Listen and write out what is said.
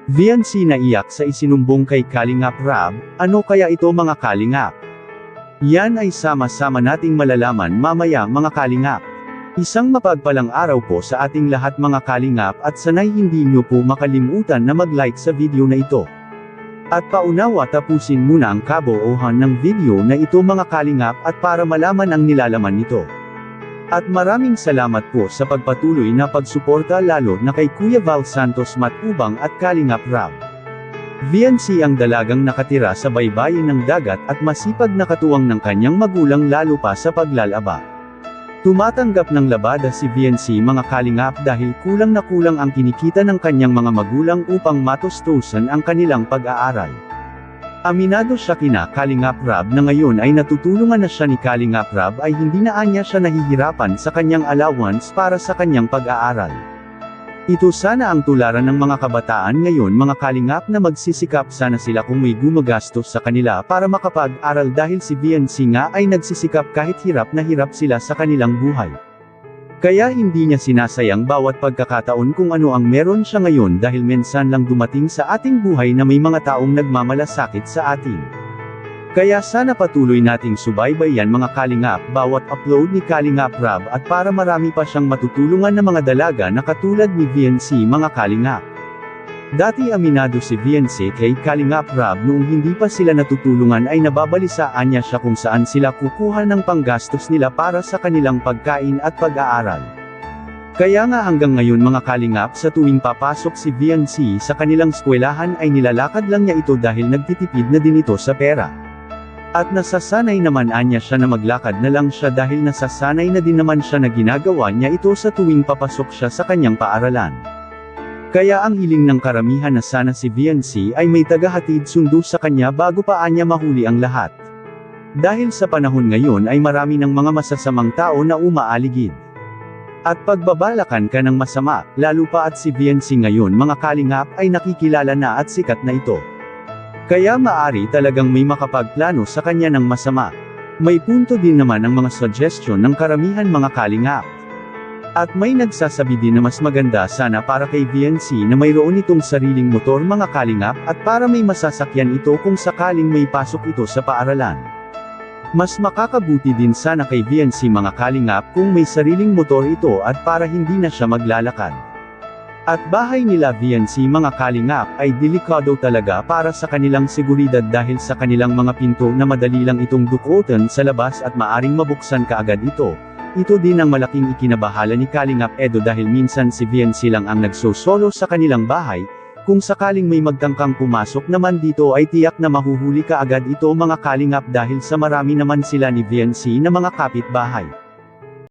VNC naiyak sa isinumbong kay Kalingap Rab, ano kaya ito mga Kalingap? Yan ay sama-sama nating malalaman mamaya mga Kalingap. Isang mapagpalang araw po sa ating lahat mga Kalingap at sanay hindi nyo po makalimutan na mag-like sa video na ito. At paunawa tapusin muna ang kabuuhan ng video na ito mga Kalingap at para malaman ang nilalaman nito. At maraming salamat po sa pagpatuloy na pagsuporta lalo na kay Kuya Val Santos Matubang at Kalingap Rab. VNC ang dalagang nakatira sa baybayin ng dagat at masipag na katuwang ng kanyang magulang lalo pa sa paglalaba. Tumatanggap ng labada si VNC mga Kalingap dahil kulang na kulang ang kinikita ng kanyang mga magulang upang matustusan ang kanilang pag-aaral. Aminado siya kina Kalingap Rab na ngayon ay natutulungan na siya ni Kalingap Rab ay hindi na anya siya nahihirapan sa kanyang allowance para sa kanyang pag-aaral. Ito sana ang tularan ng mga kabataan ngayon mga Kalingap na magsisikap sana sila kung may gumagastos sa kanila para makapag-aral dahil si VNC nga ay nagsisikap kahit hirap na hirap sila sa kanilang buhay. Kaya hindi niya sinasayang bawat pagkakataon kung ano ang meron siya ngayon dahil minsan lang dumating sa ating buhay na may mga taong nagmamalasakit sa atin. Kaya sana patuloy nating subaybayan mga Kalingap bawat upload ni Kalingap Rab at para marami pa siyang matutulungan na mga dalaga na katulad ni VNC mga Kalingap. Dati aminado si VNC kay Kalingap Rab noong hindi pa sila natutulungan ay nababalisaan niya siya kung saan sila kukuha ng panggastos nila para sa kanilang pagkain at pag-aaral. Kaya nga hanggang ngayon mga Kalingap sa tuwing papasok si VNC sa kanilang eskwelahan ay nilalakad lang niya ito dahil nagtitipid na din ito sa pera. At nasasanay naman anya siya na maglakad na lang siya dahil nasasanay na din naman siya na ginagawa niya ito sa tuwing papasok siya sa kanyang paaralan. Kaya ang hiling ng karamihan na sana si VNC ay may tagahatid sundo sa kanya bago pa anya mahuli ang lahat. Dahil sa panahon ngayon ay marami ng mga masasamang tao na umaaligid. At pagbabalakan ka ng masama, lalo pa at si VNC ngayon mga Kalingap ay nakikilala na at sikat na ito. Kaya maari talagang may makapagplano sa kanya ng masama. May punto din naman ang mga suggestion ng karamihan mga Kalingap. At may nagsasabi din na mas maganda sana para kay VNC na mayroon itong sariling motor mga Kalingap at para may masasakyan ito kung sakaling may pasok ito sa paaralan. Mas makakabuti din sana kay VNC mga Kalingap kung may sariling motor ito at para hindi na siya maglalakad. At bahay nila VNC mga Kalingap ay delikado talaga para sa kanilang seguridad dahil sa kanilang mga pinto na madali lang itong dukutan sa labas at maaring mabuksan kaagad ito. Ito din ang malaking ikinabahala ni Kalingap Edo dahil minsan si VNC lang ang nagsosolo sa kanilang bahay, kung sakaling may magtangkang pumasok naman dito ay tiyak na mahuhuli kaagad ito mga Kalingap dahil sa marami naman sila ni VNC na mga kapitbahay.